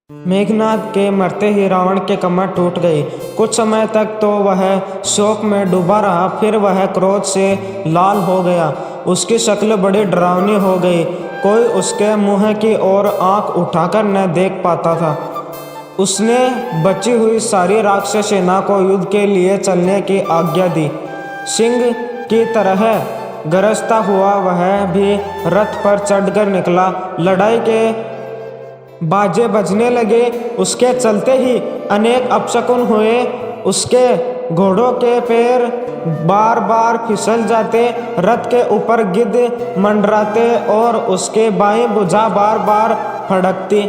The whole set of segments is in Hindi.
मेघनाद के मरते ही रावण के कमर टूट गई। कुछ समय तक तो वह शोक में डूबा रहा, फिर वह क्रोध से लाल हो गया। उसकी शक्ल बड़ी डरावनी हो गई। कोई उसके मुंह की ओर आंख उठाकर न देख पाता था। उसने बची हुई सारी राक्षस सेना को युद्ध के लिए चलने की आज्ञा दी। सिंह की तरह गरजता हुआ वह भी रथ पर चढ़कर निकला। लड़ाई के बाजे बजने लगे। उसके चलते ही अनेक अपशकुन हुए। उसके घोड़ों के पैर बार बार फिसल जाते, रथ के ऊपर गिद्ध मंडराते और उसके बाएं भुजा बार बार फड़कती।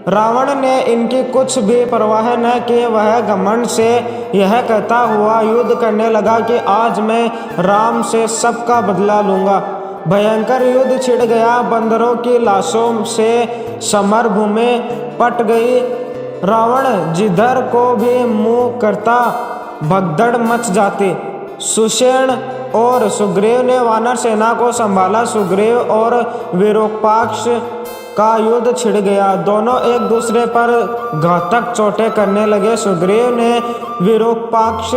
रावण ने इनकी कुछ भी परवाह न की। वह घमंड से यह कहता हुआ युद्ध करने लगा कि आज मैं राम से सबका बदला लूंगा। भयंकर युद्ध छिड़ गया। बंदरों की लाशों से समरभूमि पट गई। रावण जिधर को भी मुंह करता भगदड़ मच जाती। सुषेण और सुग्रीव ने वानर सेना को संभाला। सुग्रीव और विरूपाक्ष का युद्ध छिड़ गया। दोनों एक दूसरे पर घातक चोटें करने लगे। सुग्रीव ने विरूपाक्ष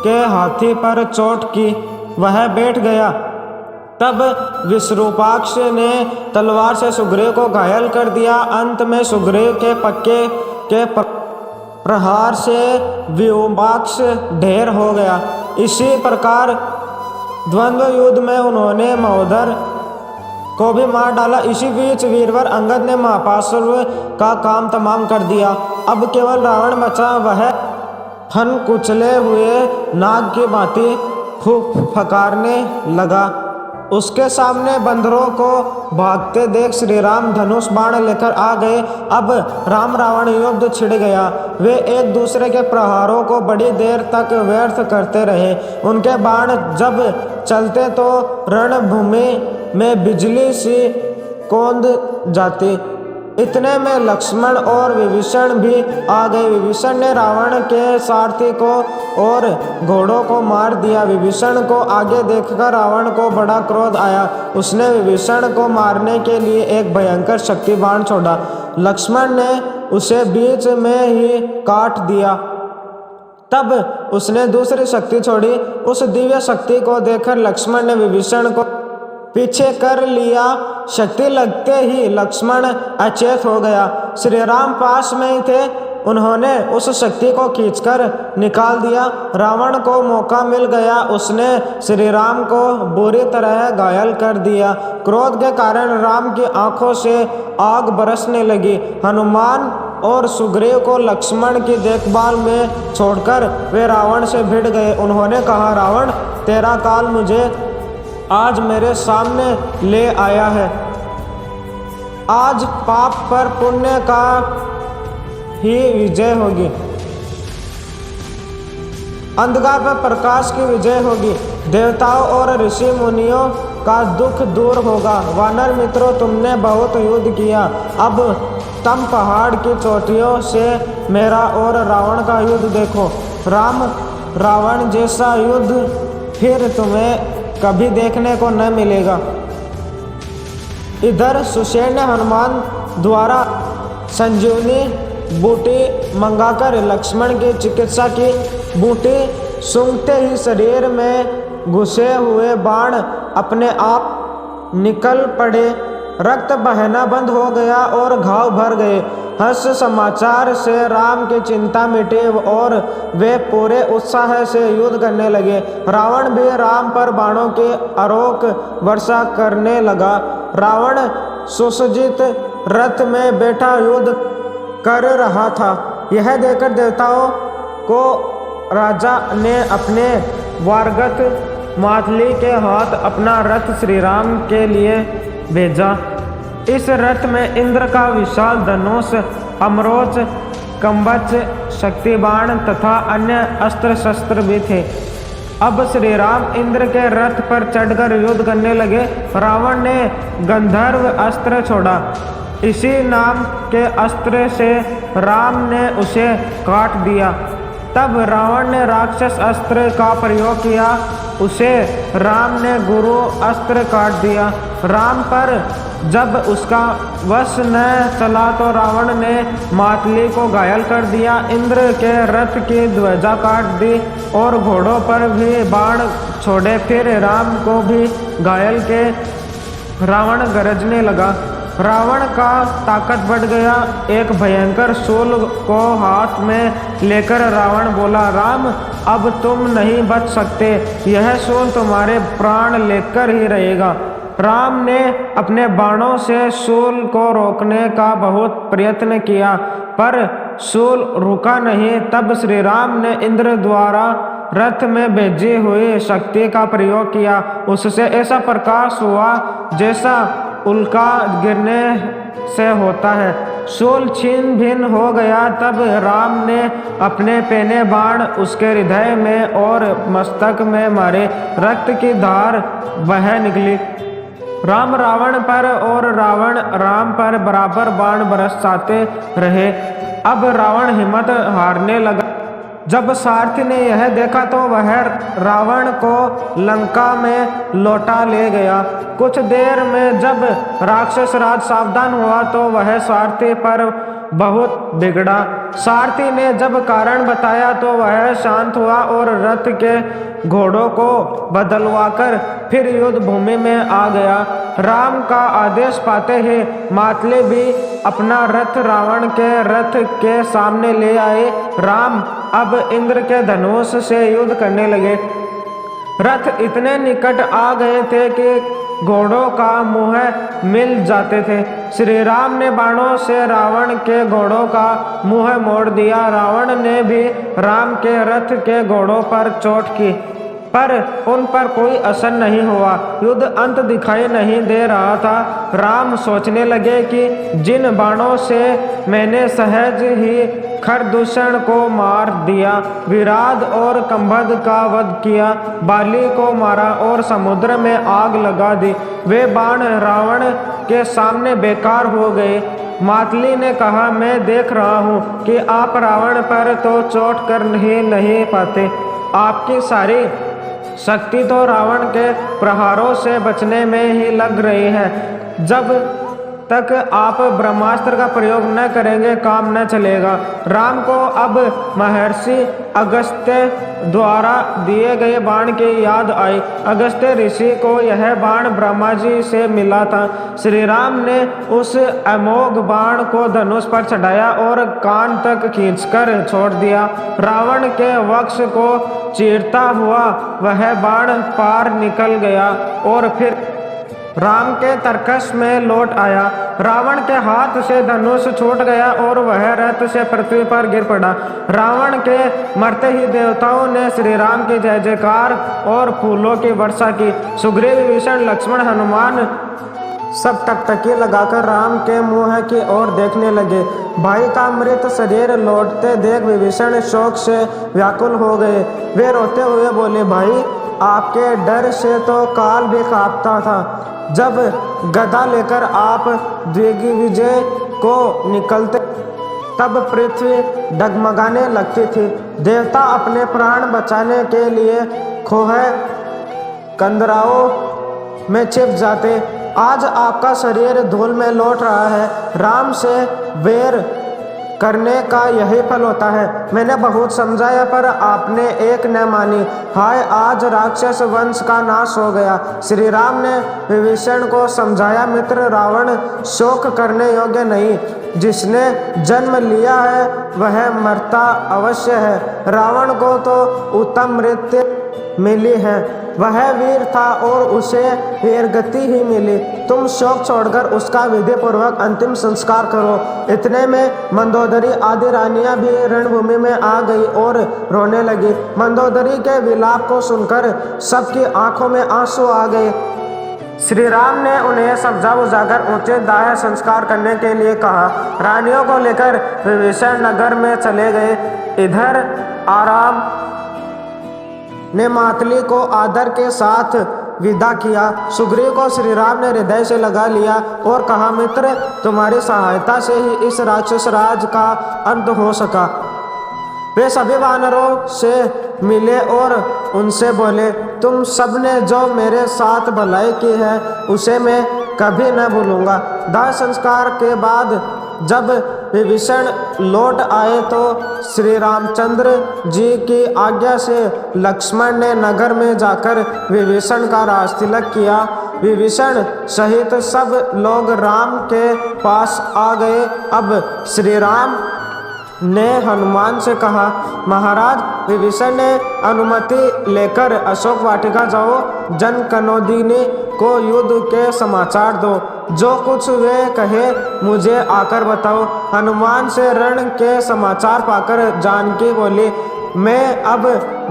के हाथी पर चोट की, वह बैठ गया। तब विरूपाक्ष ने तलवार से सुग्रीव को घायल कर दिया। अंत में सुग्रीव के पक्के के प्रहार से विरूपाक्ष ढेर हो गया। इसी प्रकार द्वंद्व युद्ध में उन्होंने महोदर को भी मार डाला। इसी बीच वीरवर अंगद ने महापाशुर का काम तमाम कर दिया। अब केवल रावण बचा। वह फन कुचले हुए नाग की भांति फुफकारने लगा। उसके सामने बंदरों को भागते देख श्री राम धनुष बाण लेकर आ गए। अब राम रावण युद्ध छिड़ गया। वे एक दूसरे के प्रहारों को बड़ी देर तक व्यर्थ करते रहे। उनके बाण जब चलते तो रणभूमि में बिजली सी कौंध जाती। इतने में लक्ष्मण और विभीषण भी आ गए। विभीषण ने रावण के सारथी को और घोड़ों को मार दिया। विभीषण को आगे देखकर रावण को बड़ा क्रोध आया। उसने विभीषण को मारने के लिए एक भयंकर शक्ति बाण छोड़ा। लक्ष्मण ने उसे बीच में ही काट दिया। तब उसने दूसरी शक्ति छोड़ी। उस दिव्य शक्ति को देखकर लक्ष्मण ने विभीषण को पीछे कर लिया। शक्ति लगते ही लक्ष्मण अचेत हो गया। श्री राम पास में ही थे। उन्होंने उस शक्ति को खींचकर निकाल दिया। रावण को मौका मिल गया। उसने श्री राम को बुरी तरह घायल कर दिया। क्रोध के कारण राम की आंखों से आग बरसने लगी। हनुमान और सुग्रीव को लक्ष्मण की देखभाल में छोड़कर वे रावण से भिड़ गए। उन्होंने कहा, रावण, तेरा काल मुझे आज मेरे सामने ले आया है। आज पाप पर पुण्य का ही विजय होगी, अंधकार पर प्रकाश की विजय होगी। देवताओं और ऋषि मुनियों का दुख दूर होगा। वानर मित्रों, तुमने बहुत युद्ध किया। अब तुम पहाड़ की चोटियों से मेरा और रावण का युद्ध देखो। राम रावण जैसा युद्ध फिर तुम्हें कभी देखने को न मिलेगा। इधर सुषेण ने हनुमान द्वारा संजीवनी बूटी मंगाकर लक्ष्मण की चिकित्सा की। बूटी सूंघते ही शरीर में घुसे हुए बाण अपने आप निकल पड़े। रक्त बहना बंद हो गया और घाव भर गए। हर्ष समाचार से राम की चिंता मिटी और वे पूरे उत्साह से युद्ध करने लगे। रावण भी राम पर बाणों की अरोक वर्षा करने लगा। रावण सुसज्जित रथ में बैठा युद्ध कर रहा था। यह देखकर देवताओं को राजा ने अपने वारगत मातली के हाथ अपना रथ श्री राम के लिए भेजा। इस रथ में इंद्र का विशाल धनुष, अमरोच, कवच, शक्तिबाण तथा अन्य अस्त्र शस्त्र भी थे। अब श्री राम इंद्र के रथ पर चढ़कर युद्ध करने लगे। रावण ने गंधर्व अस्त्र छोड़ा। इसी नाम के अस्त्र से राम ने उसे काट दिया। तब रावण ने राक्षस अस्त्र का प्रयोग किया। उसे राम ने गुरु अस्त्र काट दिया। राम पर जब उसका वश न चला तो रावण ने मातली को घायल कर दिया, इंद्र के रथ की ध्वजा काट दी और घोड़ों पर भी बाण छोड़े। फिर राम को भी घायल के रावण गरजने लगा। रावण का ताकत बढ़ गया। एक भयंकर शूल को हाथ में लेकर रावण बोला, राम अब तुम नहीं बच सकते, यह शूल तुम्हारे प्राण लेकर ही रहेगा। राम ने अपने बाणों से शूल को रोकने का बहुत प्रयत्न किया, पर शूल रुका नहीं। तब श्री राम ने इंद्र द्वारा रथ में भेजी हुई शक्ति का प्रयोग किया। उससे ऐसा प्रकाश हुआ जैसा उल्का गिरने से होता है। शूल छीन भिन्न हो गया। तब राम ने अपने पेने बाण उसके हृदय में और मस्तक में मारे। रक्त की धार बह निकली। राम रावण पर और रावण राम पर बराबर बाण बरसाते रहे। अब रावण हिम्मत हारने लगा। जब सारथी ने यह देखा तो वह रावण को लंका में लौटा ले गया। कुछ देर में जब राक्षस राज सावधान हुआ तो वह सारथी पर बहुत बिगड़ा। सारथी ने जब कारण बताया तो वह शांत हुआ और रथ के घोड़ों को बदलवाकर फिर युद्ध भूमि में आ गया। राम का आदेश पाते ही मातली भी अपना रथ रावण के रथ के सामने ले आए। राम अब इंद्र के धनुष से युद्ध करने लगे। रथ इतने निकट आ गए थे कि घोड़ों का मुंह मिल जाते थे। श्री राम ने बाणों से रावण के घोड़ों का मुंह मोड़ दिया। रावण ने भी राम के रथ के घोड़ों पर चोट की, पर उन पर कोई असर नहीं हुआ। युद्ध अंत दिखाई नहीं दे रहा था। राम सोचने लगे कि जिन बाणों से मैंने सहज ही खरदूषण को मार दिया, विराट और कंबद का वध किया, बाली को मारा और समुद्र में आग लगा दी, वे बाण रावण के सामने बेकार हो गए। मातली ने कहा, मैं देख रहा हूँ कि आप रावण पर तो चोट कर नहीं पाते, आपकी सारी शक्ति तो रावण के प्रहारों से बचने में ही लग रही है। जब तक आप ब्रह्मास्त्र का प्रयोग न करेंगे काम न चलेगा। राम को अब महर्षि अगस्त्य द्वारा दिए गए बाण की याद आई। अगस्त्य ऋषि को यह बाण ब्रह्मा जी से मिला था। श्री राम ने उस अमोघ बाण को धनुष पर चढ़ाया और कान तक खींचकर छोड़ दिया। रावण के वक्ष को चीरता हुआ वह बाण पार निकल गया और फिर राम के तरकश में लौट आया। रावण के हाथ से धनुष छूट गया और वह रथ से पृथ्वी पर गिर पड़ा। रावण के मरते ही देवताओं ने श्री राम की जय जयकार और फूलों की वर्षा की। सुग्रीव, विभीषण, लक्ष्मण, हनुमान सब टकटकी लगाकर राम के मुंह की ओर देखने लगे। भाई का मृत शरीर लौटते देख विभीषण शोक से व्याकुल हो गए। वे रोते हुए बोले, भाई आपके डर से तो काल भी कांपता था। जब गदा लेकर आप दिग्विजय को निकलते तब पृथ्वी डगमगाने लगती थी। देवता अपने प्राण बचाने के लिए खोह कंदराओं में छिप जाते। आज आपका शरीर धूल में लौट रहा है। राम से वैर करने का यही फल होता है। मैंने बहुत समझाया पर आपने एक न मानी। हाय, आज राक्षस वंश का नाश हो गया। श्री राम ने विभीषण को समझाया, मित्र, रावण शोक करने योग्य नहीं। जिसने जन्म लिया है वह मरता अवश्य है। रावण को तो उत्तम मृत्यु मिली है। वह वीर था और उसे वीरगति ही मिली। तुम शोक छोड़कर उसका विधि पूर्वक अंतिम संस्कार करो। इतने में मंदोदरी आदि रानियां भी रणभूमि में आ गई और रोने लगी। मंदोदरी के विलाप को सुनकर सबकी आंखों में आंसू आ गए। श्री राम ने उन्हें समझा बुझाकर उचित दाह संस्कार करने के लिए कहा। रानियों को लेकर विभीषण नगर में चले गए। इधर आराम ने मातली को आदर के साथ विदा किया। सुग्रीव को श्री राम ने हृदय से लगा लिया और कहा, मित्र, तुम्हारी सहायता से ही इस राक्षस राज का अंत हो सका। वे सभी वानरों से मिले और उनसे बोले, तुम सबने जो मेरे साथ भलाई की है उसे मैं कभी न भूलूंगा। दाह संस्कार के बाद जब विभीषण लौट आए तो श्री रामचंद्र जी की आज्ञा से लक्ष्मण ने नगर में जाकर विभीषण का राज तिलक किया। विभीषण सहित सब लोग राम के पास आ गए। अब श्री राम ने हनुमान से कहा, महाराज, विभीषण ने अनुमति लेकर अशोक वाटिका जाओ। जनकनोदिनी को युद्ध के समाचार दो। जो कुछ वे कहे मुझे आकर बताओ। हनुमान से रण के समाचार पाकर जानकी बोली, मैं अब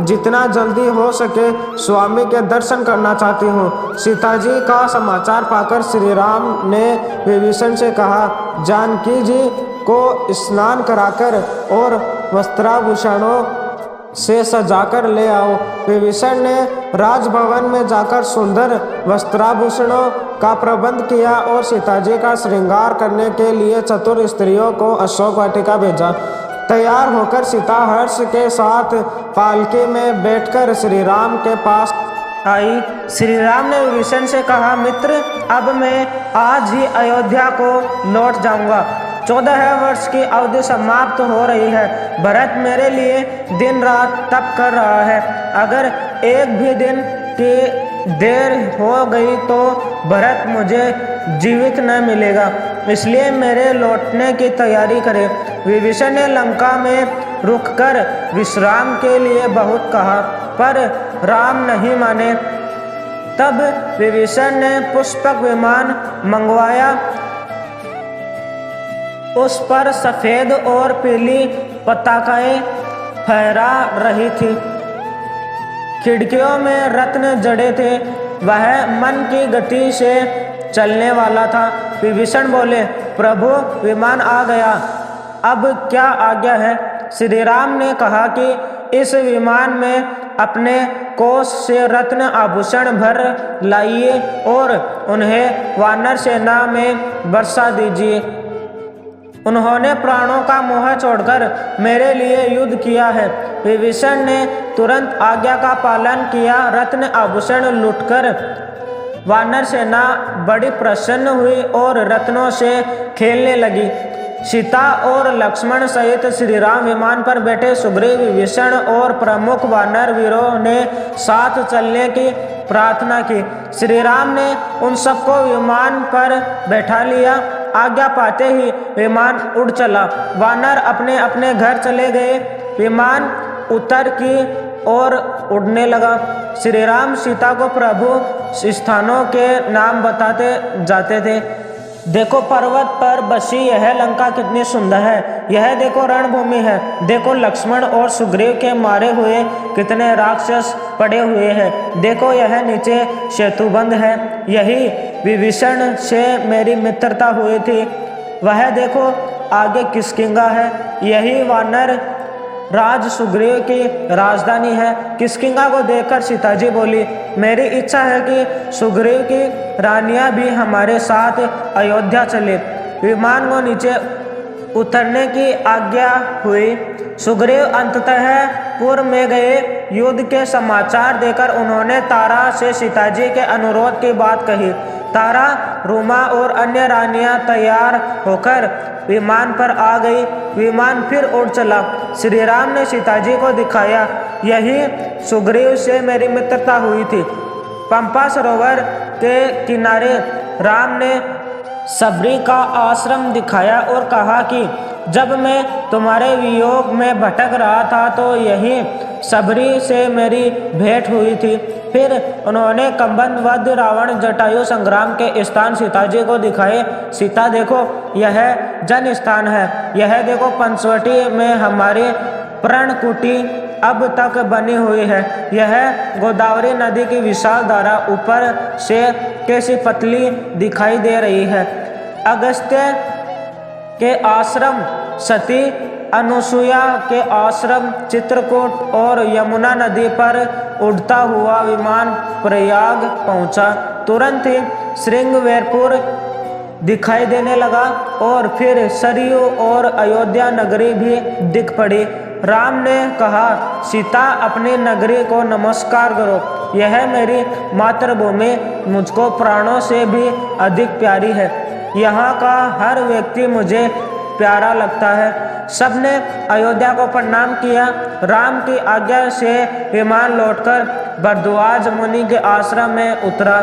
जितना जल्दी हो सके स्वामी के दर्शन करना चाहती हूँ। सीता जी का समाचार पाकर श्री राम ने विभीषण से कहा, जानकी जी को स्नान कराकर और वस्त्राभूषणों से सजाकर ले आओ। विभीषण ने राजभवन में जाकर सुंदर वस्त्राभूषणों का प्रबंध किया और सीता जी का श्रृंगार करने के लिए चतुर स्त्रियों को अशोक वाटिका भेजा। तैयार होकर सीता हर्ष के साथ पालकी में बैठकर श्री राम के पास आई। श्री राम ने विभीषण से कहा, मित्र, अब मैं आज ही अयोध्या को लौट जाऊंगा। 14 वर्ष की अवधि समाप्त हो रही है। भरत मेरे लिए दिन रात तप कर रहा है। अगर एक भी दिन की देर हो गई तो भरत मुझे जीवित न मिलेगा। इसलिए मेरे लौटने की तैयारी करें। विभीषण ने लंका में रुककर विश्राम के लिए बहुत कहा, पर राम नहीं माने। तब विभीषण ने पुष्पक विमान मंगवाया। उस पर सफेद और पीली पताकाएं फहरा रही थी। खिड़कियों में रत्न जड़े थे। वह मन की गति से चलने वाला था। विभीषण बोले, प्रभु, विमान आ गया, अब क्या आज्ञा है? श्री राम ने कहा कि इस विमान में अपने कोष से रत्न आभूषण भर लाइए और उन्हें वानर सेना में बरसा दीजिए। उन्होंने प्राणों का मोह छोड़कर मेरे लिए युद्ध किया है। विभीषण ने तुरंत आज्ञा का पालन किया। रत्न आभूषण लूटकर वानर सेना बड़ी प्रसन्न हुई और रत्नों से खेलने लगी। सीता और लक्ष्मण सहित श्री राम विमान पर बैठे। सुग्रीव, विभीषण और प्रमुख वानर वीरों ने साथ चलने की प्रार्थना की। श्री राम ने उन सबको विमान पर बैठा लिया। आज्ञा पाते ही विमान उड़ चला। वानर अपने अपने घर चले गए। विमान उत्तर की ओर उड़ने लगा। श्री राम सीता को प्रभु स्थानों के नाम बताते जाते थे। देखो, पर्वत पर बसी यह लंका कितनी सुंदर है। यह देखो, रणभूमि है। देखो, लक्ष्मण और सुग्रीव के मारे हुए कितने राक्षस पड़े हुए हैं। देखो, यह नीचे सेतुबंध है। यही विभीषण से मेरी मित्रता हुई थी। वह देखो, आगे किष्किंधा है। यही वानर राज सुग्रीव की राजधानी है। किष्किंधा को देखकर सीता जी बोली, मेरी इच्छा है कि सुग्रीव की रानियां भी हमारे साथ अयोध्या चले। विमान को नीचे उतरने की आज्ञा हुई। सुग्रीव अंततः पूर्व में गए। युद्ध के समाचार देकर उन्होंने तारा से सीता जी के अनुरोध की बात कही। तारा, रूमा और अन्य रानियां तैयार होकर विमान पर आ गई। विमान फिर उड़ चला। श्री राम ने सीता जी को दिखाया, यही सुग्रीव से मेरी मित्रता हुई थी। पंपा सरोवर के किनारे राम ने सबरी का आश्रम दिखाया और कहा कि जब मैं तुम्हारे वियोग में भटक रहा था तो यही सबरी से मेरी भेंट हुई थी। फिर उन्होंने कंबंधवध रावण जटायु संग्राम के स्थान सीता जी को दिखाए। सीता, देखो, यह जन स्थान है। यह देखो, पंचवटी में हमारी प्रणकुटी अब तक बनी हुई है। यह गोदावरी नदी की विशाल धारा ऊपर से कैसी पतली दिखाई दे रही है। अगस्त्य के आश्रम, सती अनुसुया के आश्रम, चित्रकूट और यमुना नदी पर उड़ता हुआ विमान प्रयाग पहुंचा। तुरंत ही श्रृंगवेरपुर दिखाई देने लगा और फिर सरयू और अयोध्या नगरी भी दिख पड़ी। राम ने कहा, सीता, अपनी नगरी को नमस्कार करो। यह मेरी मातृभूमि मुझको प्राणों से भी अधिक प्यारी है। यहाँ का हर व्यक्ति मुझे प्यारा लगता है। सबने अयोध्या को प्रणाम किया। राम की आज्ञा से विमान लौटकर भरद्वाज मुनि के आश्रम में उतरा।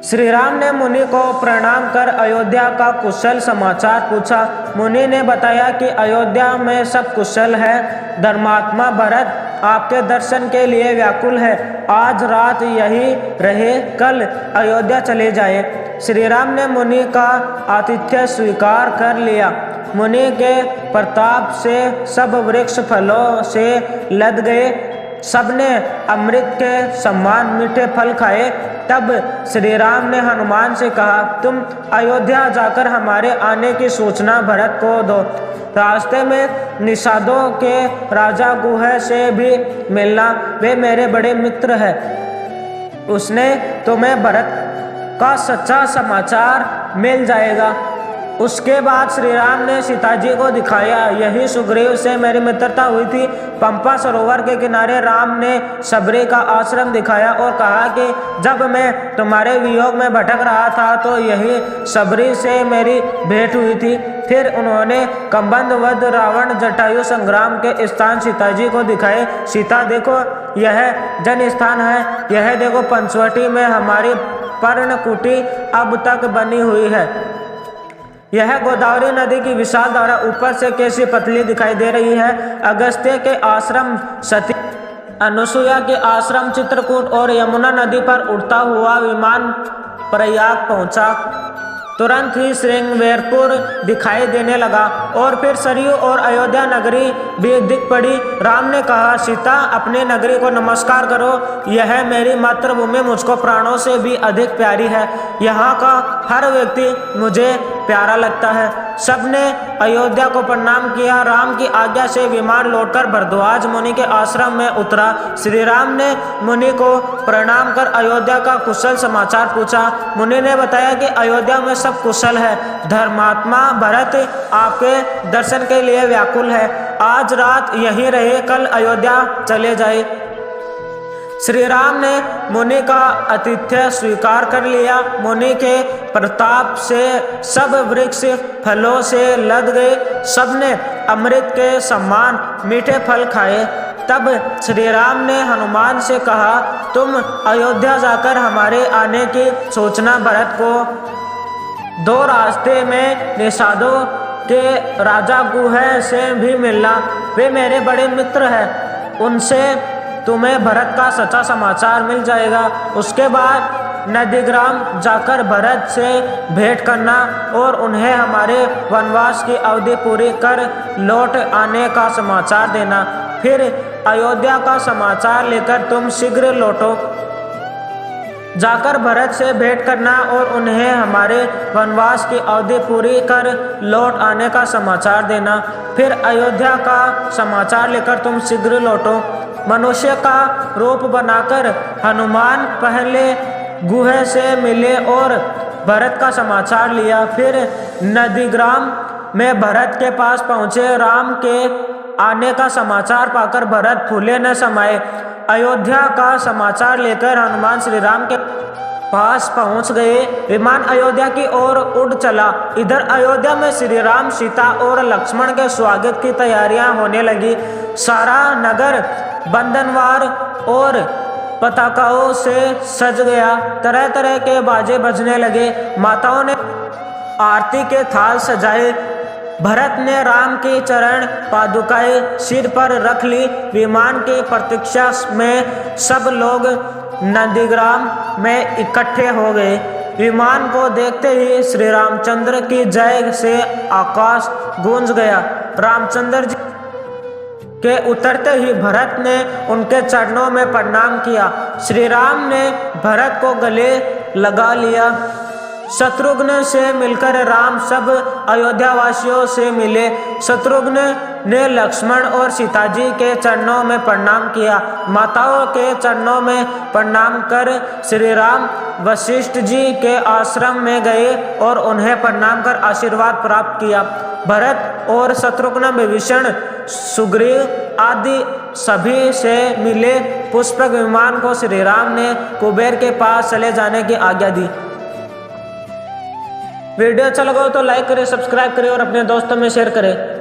श्री राम ने मुनि को प्रणाम कर अयोध्या का कुशल समाचार पूछा। मुनि ने बताया कि अयोध्या में सब कुशल है। धर्मात्मा भरत आपके दर्शन के लिए व्याकुल है। आज रात यही रहे, कल अयोध्या चले जाए। श्री राम ने मुनि का आतिथ्य स्वीकार कर लिया। मुनि के प्रताप से सब वृक्ष फलों से लद गए। सबने अमृत के समान मीठे फल खाए। तब श्री राम ने हनुमान से कहा, तुम अयोध्या जाकर हमारे आने की सूचना भरत को दो। रास्ते में निषादों के राजा गुह से भी मिलना, वे मेरे बड़े मित्र हैं। उसने तुम्हें भरत का सच्चा समाचार मिल जाएगा। उसके बाद श्री राम ने सीता जी को दिखाया। यही सुग्रीव से मेरी मित्रता हुई थी। पंपा सरोवर के किनारे राम ने सबरी का आश्रम दिखाया और कहा कि जब मैं तुम्हारे वियोग में भटक रहा था तो यही सबरी से मेरी भेंट हुई थी। फिर उन्होंने कंबंद वध रावण जटायु संग्राम के स्थान सीता जी को दिखाए। सीता देखो, यह जन स्थान है। यह देखो, पंचवटी में हमारी पर्णकुटी अब तक बनी हुई है। यह गोदावरी नदी की विशाल धारा ऊपर से कैसी पतली दिखाई दे रही है। अगस्त्य के आश्रम सती, अनुसुईया के आश्रम चित्रकूट और यमुना नदी पर उड़ता हुआ विमान प्रयाग पहुंचा। तुरंत ही श्रृंगवेरपुर दिखाई देने लगा और फिर सरयू और अयोध्या नगरी भी दिख पड़ी। राम ने कहा, सीता अपनी नगरी को नमस्कार करो। यह मेरी मातृभूमि मुझको प्राणों से भी अधिक प्यारी है। यहाँ का हर व्यक्ति मुझे प्यारा लगता है। सबने अयोध्या को प्रणाम किया। राम की आज्ञा से विमान लौटकर भरद्वाज मुनि के आश्रम में उतरा। श्री राम ने मुनि को प्रणाम कर अयोध्या का कुशल समाचार पूछा। मुनि ने बताया कि अयोध्या में सब कुशल है। धर्मात्मा भरत आपके दर्शन के लिए व्याकुल है। आज रात यहीं रहे, कल अयोध्या चले जाए। श्री राम ने मुनि का आतिथ्य स्वीकार कर लिया। मुनि के प्रताप से सब वृक्ष फलों से लद गए। सबने अमृत के समान मीठे फल खाए। तब श्री राम ने हनुमान से कहा, तुम अयोध्या जाकर हमारे आने की सूचना भरत को दो। रास्ते में निषादों के राजा गुह से भी मिलना, वे मेरे बड़े मित्र हैं। उनसे तुम्हें भरत का सच्चा समाचार मिल जाएगा। उसके बाद नंदीग्राम जाकर भरत से भेंट करना और उन्हें हमारे वनवास की अवधि पूरी कर लौट आने का समाचार देना। फिर अयोध्या का समाचार लेकर तुम शीघ्र लौटो। जाकर भरत से भेंट करना और उन्हें हमारे वनवास की अवधि पूरी कर लौट आने का समाचार देना। फिर अयोध्या का समाचार लेकर तुम शीघ्र लौटो। मनुष्य का रूप बनाकर हनुमान पहले गुह से मिले और भरत का समाचार लिया। फिर नंदीग्राम में भरत के पास पहुँचे। राम के आने का समाचार पाकर भरत फूले न समाये। अयोध्या का समाचार लेकर हनुमान श्री राम के पास पहुंच गए। विमान अयोध्या की ओर उड़ चला। इधर अयोध्या में श्री राम, सीता और लक्ष्मण के स्वागत की तैयारियां होने लगी। सारा नगर बंधनवार और पताकाओं से सज गया। तरह तरह के बाजे बजने लगे। माताओं ने आरती के थाल सजाए। भरत ने राम की चरण पादुकाएं सिर पर रख ली। विमान की प्रतीक्षा में सब लोग नंदीग्राम में इकट्ठे हो गए। विमान को देखते ही श्री रामचंद्र की जय से आकाश गूंज गया। रामचंद्र जी के उतरते ही भरत ने उनके चरणों में प्रणाम किया। श्री राम ने भरत को गले लगा लिया। शत्रुघ्न से मिलकर राम सब अयोध्या वासियों से मिले। शत्रुघ्न ने लक्ष्मण और सीता जी के चरणों में प्रणाम किया। माताओं के चरणों में प्रणाम कर श्री राम वशिष्ठ जी के आश्रम में गए और उन्हें प्रणाम कर आशीर्वाद प्राप्त किया। भरत और शत्रुघ्न, विभीषण, सुग्रीव आदि सभी से मिले पुष्पक विमान को श्री राम ने कुबेर के पास चले जाने की आज्ञा दी। वीडियो अच्छा लगा हो तो लाइक करें, सब्सक्राइब करें और अपने दोस्तों में शेयर करें।